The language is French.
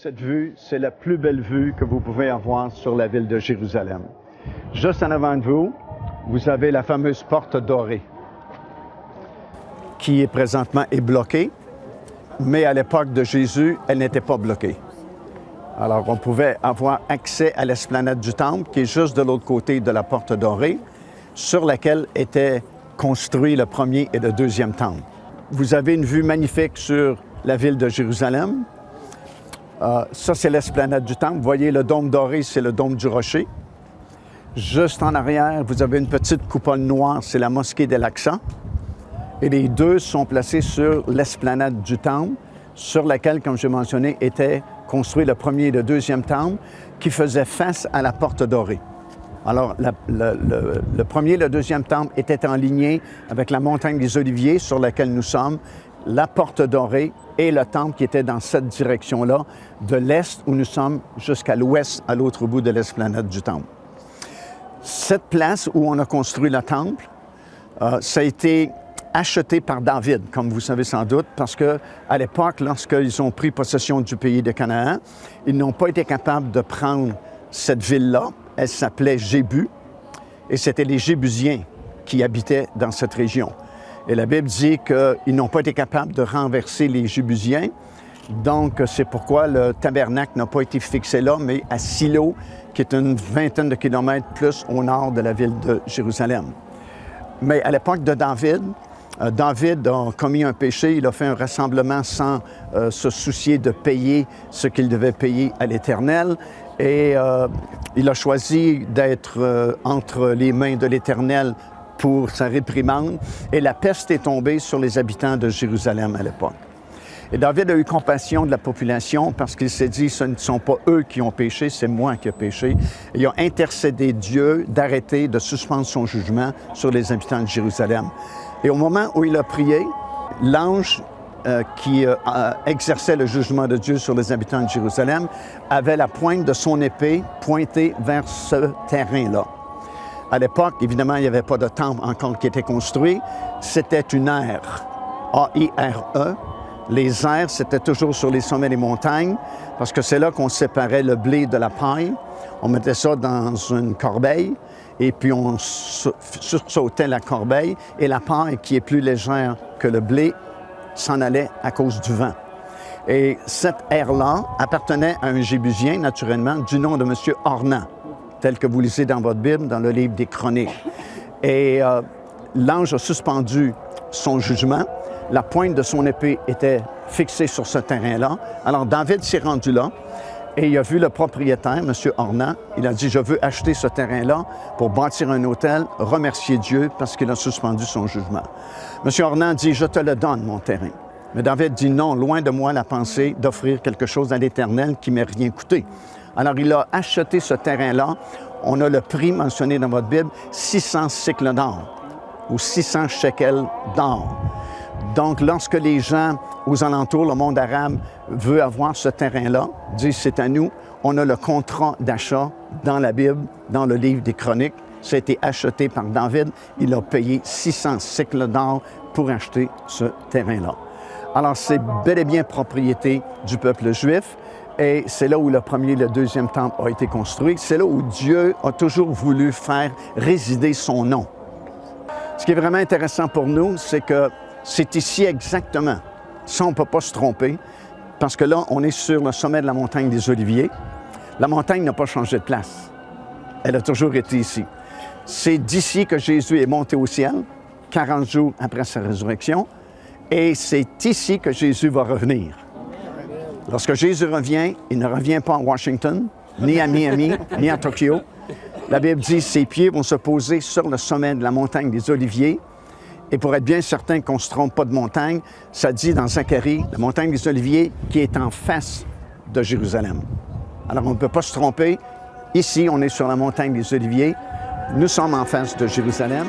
Cette vue, c'est la plus belle vue que vous pouvez avoir sur la ville de Jérusalem. Juste en avant de vous, vous avez la fameuse porte dorée, qui est présentement bloquée, mais à l'époque de Jésus, elle n'était pas bloquée. Alors, on pouvait avoir accès à l'esplanade du Temple, qui est juste de l'autre côté de la porte dorée, sur laquelle était construit le premier et le deuxième temple. Vous avez une vue magnifique sur la ville de Jérusalem. Ça, c'est l'esplanade du Temple. Vous voyez, le dôme doré, c'est le dôme du rocher. Juste en arrière, vous avez une petite coupole noire, c'est la mosquée d'Al-Aqsa. Et les deux sont placés sur l'esplanade du Temple, sur laquelle, comme j'ai mentionné, était construit le premier et le deuxième temple, qui faisait face à la porte dorée. Alors, le premier et le deuxième temple étaient en lignée avec la montagne des Oliviers, sur laquelle nous sommes, la porte dorée et le temple qui était dans cette direction-là, de l'est où nous sommes jusqu'à l'ouest, à l'autre bout de l'esplanade du temple. Cette place où on a construit le temple, ça a été acheté par David, comme vous savez sans doute, parce qu'à l'époque, lorsqu'ils ont pris possession du pays de Canaan, ils n'ont pas été capables de prendre cette ville-là. Elle s'appelait Jébu, et c'était les Jébusiens qui habitaient dans cette région. Et la Bible dit qu'ils n'ont pas été capables de renverser les Jébusiens, donc c'est pourquoi le tabernacle n'a pas été fixé là, mais à Silo, qui est une vingtaine de kilomètres plus au nord de la ville de Jérusalem. Mais à l'époque de David, David a commis un péché, il a fait un rassemblement sans se soucier de payer ce qu'il devait payer à l'Éternel. Et il a choisi d'être entre les mains de l'Éternel pour sa réprimande. Et la peste est tombée sur les habitants de Jérusalem à l'époque. Et David a eu compassion de la population parce qu'il s'est dit, ce ne sont pas eux qui ont péché, c'est moi qui ai péché. Et il a intercédé Dieu d'arrêter, de suspendre son jugement sur les habitants de Jérusalem. Et au moment où il a prié, l'ange qui exerçait le jugement de Dieu sur les habitants de Jérusalem avait la pointe de son épée pointée vers ce terrain-là. À l'époque, évidemment, il n'y avait pas de temple encore qui était construit. C'était une aire, A-I-R-E. Les aires, c'était toujours sur les sommets des montagnes parce que c'est là qu'on séparait le blé de la paille. On mettait ça dans une corbeille et puis on sursautait la corbeille et la paille, qui est plus légère que le blé, s'en allait à cause du vent. Et cette aire-là appartenait à un Jébusien, naturellement, du nom de M. Ornan, tel que vous lisez dans votre Bible, dans le livre des Chroniques. Et l'ange a suspendu son jugement. La pointe de son épée était fixée sur ce terrain-là. Alors David s'est rendu là et il a vu le propriétaire, M. Ornan. Il a dit, je veux acheter ce terrain-là pour bâtir un hôtel, remercier Dieu parce qu'il a suspendu son jugement. M. Ornan dit, je te le donne, mon terrain. Mais David dit, non, loin de moi la pensée d'offrir quelque chose à l'Éternel qui ne m'ait rien coûté. Alors il a acheté ce terrain-là. On a le prix mentionné dans votre Bible, 600 cycles d'or ou 600 shekels d'or. Donc, lorsque les gens aux alentours, le monde arabe, veut avoir ce terrain-là, disent c'est à nous, on a le contrat d'achat dans la Bible, dans le livre des Chroniques. Ça a été acheté par David. Il a payé 600 cycles d'or pour acheter ce terrain-là. Alors, c'est bel et bien propriété du peuple juif. Et c'est là où le premier et le deuxième temple a été construit. C'est là où Dieu a toujours voulu faire résider son nom. Ce qui est vraiment intéressant pour nous, c'est que c'est ici exactement. Ça, on ne peut pas se tromper, parce que là, on est sur le sommet de la montagne des Oliviers. La montagne n'a pas changé de place. Elle a toujours été ici. C'est d'ici que Jésus est monté au ciel, 40 jours après sa résurrection, et c'est ici que Jésus va revenir. Lorsque Jésus revient, il ne revient pas à Washington, ni à Miami, ni à Tokyo. La Bible dit que ses pieds vont se poser sur le sommet de la montagne des Oliviers. Et pour être bien certain qu'on ne se trompe pas de montagne, ça dit dans Zacharie, la montagne des Oliviers qui est en face de Jérusalem. Alors on ne peut pas se tromper. Ici, on est sur la montagne des Oliviers. Nous sommes en face de Jérusalem.